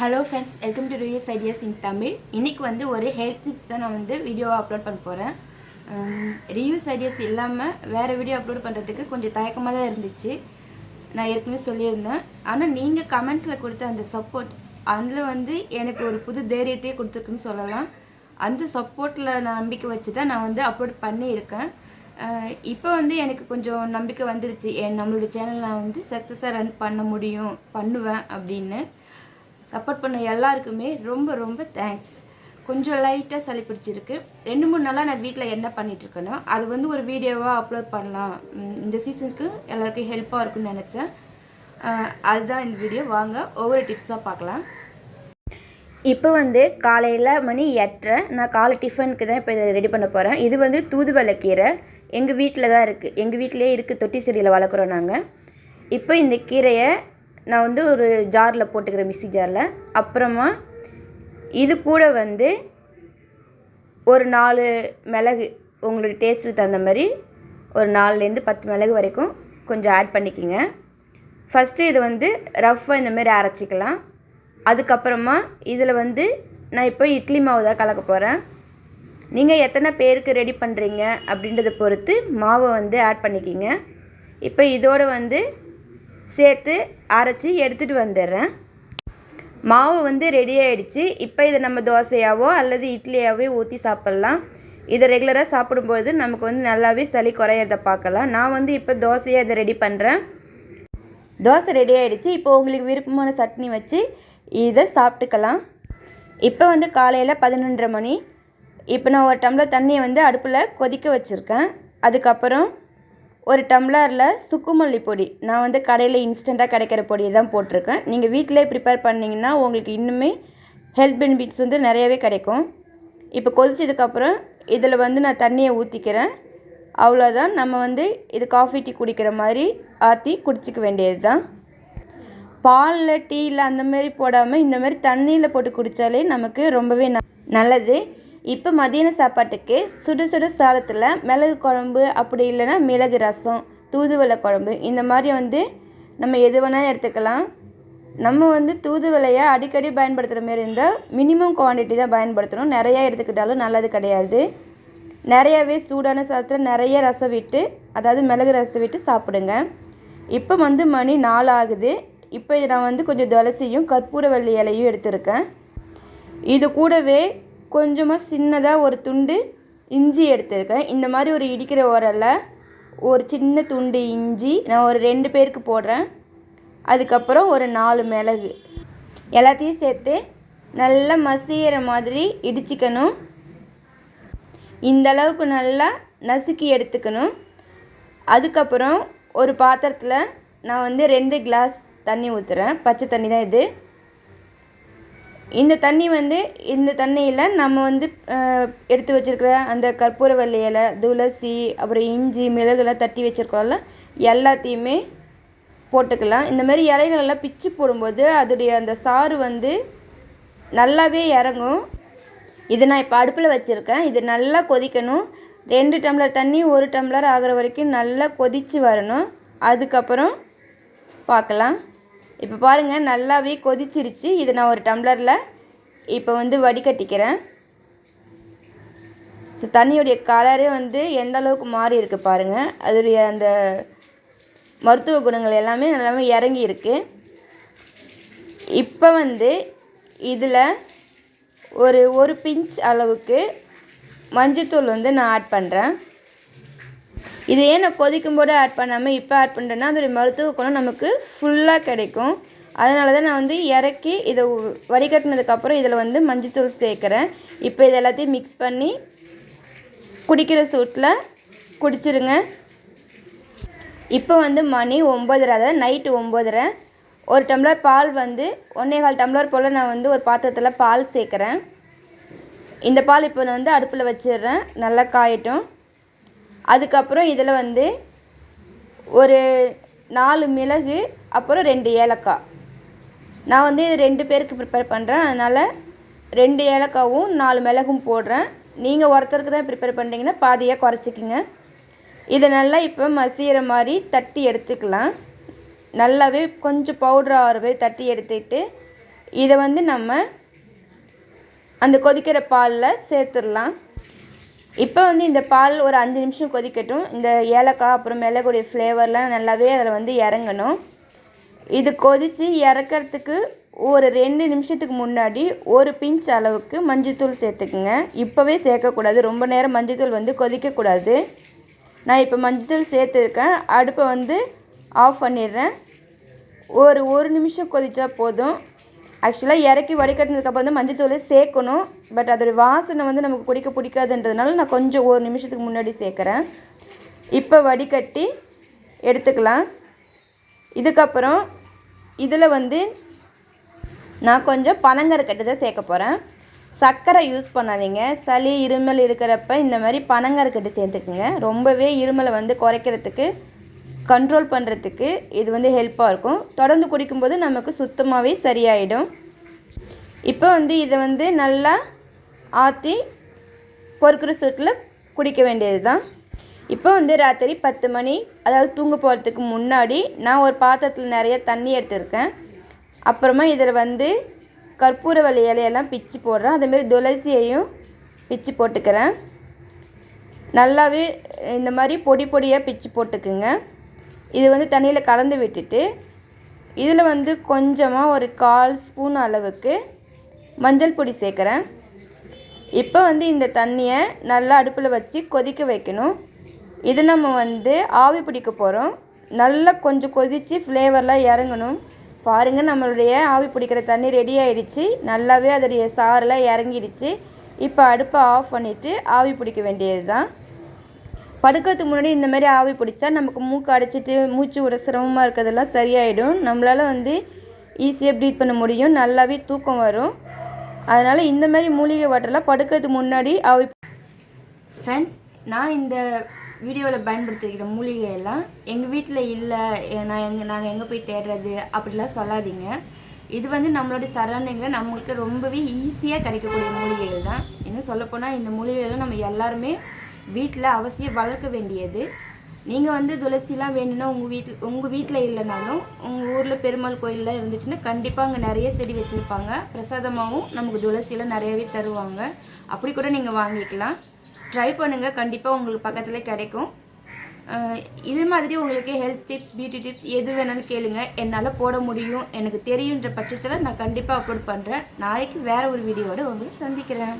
Hello friends, welcome to reviews ideas இன் தமிழ். இன்றைக்கி வந்து ஒரு ஹெல்த் டிப்ஸ் தான் நான் வந்து வீடியோவாக அப்லோட் பண்ண போகிறேன். ரிவ்யூஸ் ஐடியாஸ் இல்லாமல் வேறு வீடியோ அப்லோட் பண்ணுறதுக்கு கொஞ்சம் தயக்கமாக தான் இருந்துச்சு. நான் ஏற்கனவே சொல்லியிருந்தேன். ஆனால் நீங்கள் கமெண்ட்ஸில் கொடுத்த அந்த சப்போர்ட், அதில் வந்து எனக்கு ஒரு புது தைரியத்தையே கொடுத்துருக்குன்னு சொல்லலாம். அந்த சப்போர்ட்டில் நான் நம்பிக்கை வச்சு தான் நான் வந்து அப்லோட் பண்ணியிருக்கேன். இப்போ வந்து எனக்கு கொஞ்சம் நம்பிக்கை வந்துருச்சு, நம்மளோட சேனல் நான் வந்து சக்ஸஸாக ரன் பண்ண முடியும், பண்ணுவேன் அப்படின்னு. சப்போர்ட் பண்ண எல்லாருக்குமே ரொம்ப ரொம்ப தேங்க்ஸ். கொஞ்சம் லைட்டாக சளி பிடிச்சிருக்கு. 2-3 நாளாக நான் வீட்டில் என்ன பண்ணிகிட்ருக்கேனோ அது வந்து ஒரு வீடியோவாக அப்லோட் பண்ணலாம், இந்த சீசனுக்கு எல்லாருக்கும் ஹெல்ப்பாக இருக்குன்னு நினச்சேன். அதுதான் இந்த வீடியோ. வாங்க ஒவ்வொரு டிப்ஸாக பார்க்கலாம். இப்போ வந்து காலையில் மணி 8:30. நான் காலை டிஃபனுக்கு தான் இப்போ இதை ரெடி பண்ண போகிறேன். இது வந்து தூதுவளைக்கீரை. எங்கள் வீட்டில் தான் இருக்குது, எங்கள் வீட்டிலே இருக்குது, தொட்டி செடியில் வளர்க்குறோம் நாங்கள். இப்போ இந்த கீரையை நான் வந்து ஒரு ஜாரில் போட்டுக்கிறேன், மிக்ஸி ஜாரில். அப்புறமா இது கூட வந்து ஒரு 4 மிளகு, உங்களோட டேஸ்ட்டுக்கு தகுந்த மாதிரி ஒரு 4லேருந்து 10 மிளகு வரைக்கும் கொஞ்சம் ஆட் பண்ணிக்கோங்க. ஃபஸ்ட்டு இது வந்து ரஃப்பாக இந்தமாரி அரைச்சிக்கலாம். அதுக்கப்புறமா இதில் வந்து நான் இப்போ இட்லி மாவு தான் கலக்க போகிறேன். நீங்கள் எத்தனை பேருக்கு ரெடி பண்ணுறீங்க அப்படின்றத பொறுத்து மாவை வந்து ஆட் பண்ணிக்கிங்க. இப்போ இதோடு வந்து சேர்த்து அரைச்சி எடுத்துகிட்டு வந்துடுறேன். மாவு வந்து ரெடி ஆகிடுச்சு. இப்போ இதை நம்ம தோசையாவோ அல்லது இட்லியாவோ ஊற்றி சாப்பிட்லாம். இதை ரெகுலராக சாப்பிடும்போது நமக்கு வந்து நல்லாவே சளி குறையிறத பார்க்கலாம். நான் வந்து இப்போ தோசையாக இதை ரெடி பண்ணுறேன். தோசை ரெடி ஆகிடுச்சு. இப்போ உங்களுக்கு விருப்பமான சட்னி வச்சு இதை சாப்பிட்டுக்கலாம். இப்போ வந்து காலையில் 11:30 மணி. இப்போ நான் ஒரு டம்ளர் தண்ணியை வந்து அடுப்பில் கொதிக்க வச்சுருக்கேன். அதுக்கப்புறம் ஒரு டம்ளரில் சுக்குமல்லி பொடி, நான் வந்து கடையில் இன்ஸ்டண்ட்டாக கிடைக்கிற பொடியை தான் போட்டிருக்கேன். நீங்கள் வீட்டிலே ப்ரிப்பேர் பண்ணிங்கன்னா உங்களுக்கு இன்னுமே ஹெல்த் பெனிஃபிட்ஸ் வந்து நிறையவே கிடைக்கும். இப்போ கொதிச்சதுக்கப்புறம் இதில் வந்து நான் தண்ணியை ஊற்றிக்கிறேன். அவ்வளோதான். நம்ம வந்து இது காஃபி டீ குடிக்கிற மாதிரி ஆற்றி குடிச்சிக்க வேண்டியது தான். பாலில், டீயில் அந்தமாரி போடாமல் இந்தமாரி தண்ணியில் போட்டு குடித்தாலே நமக்கு ரொம்பவே நல்லது. இப்போ மதியான சாப்பாட்டுக்கு சுடு சுடு சாதத்தில் மிளகு குழம்பு, அப்படி இல்லைன்னா மிளகு ரசம், தூதுவளை குழம்பு, இந்த மாதிரி வந்து நம்ம எது வேணாலும் எடுத்துக்கலாம். நம்ம வந்து தூதுவளையை அடிக்கடி பயன்படுத்துகிற மாரி இருந்தால் மினிமம் குவான்டிட்டி தான் பயன்படுத்தணும். நிறையா எடுத்துக்கிட்டாலும் நல்லது கிடையாது. நிறையாவே சூடான சாதத்தில் நிறைய ரசம் விட்டு, அதாவது மிளகு ரசத்தை விட்டு சாப்பிடுங்க. இப்போ வந்து மணி 4 ஆகுது. இப்போ நான் வந்து கொஞ்சம் துளசியும் கற்பூரவள்ளி இலையும் எடுத்திருக்கேன். இது கூடவே கொஞ்சமாக சின்னதாக ஒரு துண்டு இஞ்சி எடுத்திருக்கேன். இந்த மாதிரி ஒரு இடிக்கிற உரலில் ஒரு சின்ன துண்டு இஞ்சி நான் ஒரு 2 பேருக்கு போடுறேன். அதுக்கப்புறம் ஒரு 4 மிளகு எல்லாத்தையும் சேர்த்து நல்லா மசிகிற மாதிரி இடிச்சிக்கணும். இந்த அளவுக்கு நல்லா நசுக்கி எடுத்துக்கணும். அதுக்கப்புறம் ஒரு பாத்திரத்தில் நான் வந்து 2 கிளாஸ் தண்ணி ஊற்றுறேன். பச்சை தண்ணி தான் இது. இந்த தண்ணி வந்து இந்த தண்ணியில் நம்ம வந்து எடுத்து வச்சுருக்கிற அந்த கற்பூரவள்ளி இலை, துளசி, அப்புறம் இஞ்சி, மிளகுலாம் தட்டி வச்சுருக்கோம்ல, எல்லாத்தையுமே போட்டுக்கலாம். இந்த மாதிரி இலைகளெல்லாம் பிச்சு போடும்போது அதோடைய அந்த சாறு வந்து நல்லாவே இறங்கும். இது நான் இப்போ அடுப்பில் வச்சுருக்கேன். இது நல்லா கொதிக்கணும். 2 டம்ளர் தண்ணி 1 டம்ளர் ஆகிற வரைக்கும் நல்லா கொதித்து வரணும். அதுக்கப்புறம் பார்க்கலாம். இப்போ பாருங்கள், நல்லாவே கொதிச்சிருச்சு. இதை நான் ஒரு டம்ளரில் இப்போ வந்து வடிகட்டிக்கிறேன். ஸோ தண்ணியுடைய கலரே வந்து எந்த அளவுக்கு மாறி இருக்குது பாருங்கள். அதோடைய அந்த மருத்துவ குணங்கள் எல்லாமே நல்லாவே இறங்கி இருக்குது. இப்போ வந்து இதில் ஒரு பிஞ்ச் அளவுக்கு மஞ்சத்தூள் வந்து நான் ஆட் பண்ணுறேன். இது ஏன் நான் கொதிக்கும் போது ஆட் பண்ணாமல் இப்போ ஆட் பண்ணுறேன்னா அதோடைய மருத்துவ குணம் நமக்கு ஃபுல்லாக கிடைக்கும். அதனால தான் நான் வந்து இறக்கி இதை வடிகட்டினதுக்கப்புறம் இதில் வந்து மஞ்சத்தூள் சேர்க்குறேன். இப்போ இது எல்லாத்தையும் மிக்ஸ் பண்ணி குடிக்கிற சூட்டில் குடிச்சிருங்க. இப்போ வந்து மணி 9:30, அதாவது நைட்டு 9:30. ஒரு டம்ளர் பால் வந்து 1.25 டம்ளர் போல் நான் வந்து ஒரு பாத்திரத்தில் பால் சேர்க்குறேன். இந்த பால் இப்போ நான் வந்து அடுப்பில் வச்சிடுறேன், நல்லா காயட்டும். அதுக்கப்புறம் இதில் வந்து ஒரு 4 மிளகு, அப்புறம் 2 ஏலக்காய். நான் வந்து 2 பேருக்கு ப்ரிப்பேர் பண்ணுறேன், அதனால் 2 ஏலக்காவும் 4 மிளகும் போடுறேன். நீங்கள் ஒருத்தருக்கு தான் ப்ரிப்பேர் பண்ணுறீங்கன்னா பாதியாக குறைச்சிக்கிங்க. இதை நல்லா இப்போ மசிகிற மாதிரி தட்டி எடுத்துக்கலாம். நல்லாவே கொஞ்சம் பவுட்ரு ஆகிறவே தட்டி எடுத்துக்கிட்டு இதை வந்து நம்ம அந்த கொதிக்கிற பாலில் சேர்த்துடலாம். இப்போ வந்து இந்த பால் ஒரு 5 நிமிஷம் கொதிக்கட்டும். இந்த ஏலக்காய் அப்புறம் மிளகுடைய ஃப்ளேவர்லாம் நல்லாவே அதில் வந்து இறங்கணும். இது கொதித்து இறக்கிறதுக்கு ஒரு 2 நிமிஷத்துக்கு முன்னாடி ஒரு பிஞ்ச் அளவுக்கு மஞ்சள்தூள் சேர்த்துக்குங்க. இப்போவே சேர்க்கக்கூடாது, ரொம்ப நேரம் மஞ்சள்தூள் வந்து கொதிக்கக்கூடாது. நான் இப்போ மஞ்சள்தூள் சேர்த்துருக்கேன். அடுப்பை வந்து ஆஃப் பண்ணிடுறேன். ஒரு நிமிஷம் கொதித்தா போதும். ஆக்சுவலாக இறக்கி வடிகட்டினதுக்கப்புறம் தான் மஞ்சள்தூள் சேர்க்கணும். பட் அதோடய வாசனை வந்து நமக்கு குடிக்க பிடிக்காதுன்றதுனால நான் கொஞ்சம் ஒரு நிமிஷத்துக்கு முன்னாடி சேர்க்குறேன். இப்போ வடிகட்டி எடுத்துக்கலாம். இதுக்கப்புறம் இதில் வந்து நான் கொஞ்சம் பனங்கற்கண்டு தான் சேர்க்க போகிறேன். சர்க்கரை யூஸ் பண்ணாதீங்க. சளி இருமல் இருக்கிறப்ப இந்த மாதிரி பனங்கற்கண்டு சேர்த்துக்குங்க. ரொம்பவே இருமலை வந்து குறைக்கிறதுக்கு கண்ட்ரோல் பண்ணுறதுக்கு இது வந்து ஹெல்ப்பாக இருக்கும். தொடர்ந்து குடிக்கும்போது நமக்கு சுத்தமாகவே சரியாயிடும். இப்போ வந்து இதை வந்து நல்லா ஆற்றி பொறுக்கிற சூட்டில் குடிக்க வேண்டியது தான். இப்போ வந்து ராத்திரி 10 மணி, அதாவது தூங்க போகிறதுக்கு முன்னாடி நான் ஒரு பாத்திரத்தில் நிறைய தண்ணி எடுத்துருக்கேன். அப்புறமா இதில் வந்து கற்பூரவள்ளி இலையெல்லாம் பிச்சு போடுறேன். அதேமாரி துளசியையும் பிச்சு போட்டுக்கிறேன். நல்லாவே இந்த மாதிரி பொடி பொடியாக பிச்சு போட்டுக்குங்க. இது வந்து தண்ணியில் கலந்து விட்டுட்டு இதில் வந்து கொஞ்சமாக ஒரு 1/4 ஸ்பூன் அளவுக்கு மஞ்சள் பொடி சேர்க்குறேன். இப்போ வந்து இந்த தண்ணியை நல்லா அடுப்பில் வச்சு கொதிக்க வைக்கணும். இது நம்ம வந்து ஆவி பிடிக்க போகிறோம். நல்லா கொஞ்சம் கொதித்து ஃப்ளேவர்லாம் இறங்கணும். பாருங்கள், நம்மளுடைய ஆவி பிடிக்கிற தண்ணி ரெடி ஆகிடுச்சு. நல்லாவே அதோடைய சாரெல்லாம் இறங்கிடுச்சு. இப்போ அடுப்பை ஆஃப் பண்ணிவிட்டு ஆவி பிடிக்க வேண்டியது தான். படுக்கிறதுக்கு முன்னாடி இந்த மாதிரி ஆவி பிடிச்சா நமக்கு மூக்கு அடைச்சிட்டு மூச்சு விட சிரமமாக இருக்கிறதெல்லாம் சரியாயிடும். நம்மளால் வந்து ஈஸியாக ப்ரீத் பண்ண முடியும். நல்லாவே தூக்கம் வரும். அதனால் இந்த மாதிரி மூலிகை வாட்டர்லாம் படுக்கிறதுக்கு முன்னாடி ஆவி. ஃப்ரெண்ட்ஸ், நான் இந்த வீடியோவில் பயன்படுத்திக்கிற மூலிகையெல்லாம் எங்கள் வீட்டில் இல்லை, நாங்கள் எங்கே போய் தேடுறது அப்படிலாம் சொல்லாதீங்க. இது வந்து நம்மளுடைய சரௌண்டிங்கில் நம்மளுக்கு ரொம்பவே ஈஸியாக கிடைக்கக்கூடிய மூலிகைகள் தான். இன்னும் சொல்லப்போனால் இந்த மூலிகைகள்லாம் நம்ம எல்லாருமே வீட்டில் அவசியம் வளர்க்க வேண்டியது. நீங்கள் வந்து துளசிலாம் வேணும்னா உங்கள் வீட்டில் இல்லைனாலும் உங்கள் ஊரில் பெருமாள் கோயிலில் இருந்துச்சுன்னா கண்டிப்பாக அங்கே நிறைய செடி வச்சுருப்பாங்க. பிரசாதமாகவும் நமக்கு துளசியெல்லாம் நிறையவே தருவாங்க. அப்படி கூட நீங்கள் வாங்கிக்கலாம். ட்ரை பண்ணுங்கள், கண்டிப்பாக உங்களுக்கு பக்கத்தில் கிடைக்கும். இது மாதிரி உங்களுக்கு ஹெல்த் டிப்ஸ், பியூட்டி டிப்ஸ் எது வேணாலும் கேளுங்க. என்னால் போட முடியும், எனக்கு தெரியுன்ற பட்சத்தில் நான் கண்டிப்பாக அப்லோட் பண்ணுறேன். நாளைக்கு வேறு ஒரு வீடியோவோடு உங்களை சந்திக்கிறேன்.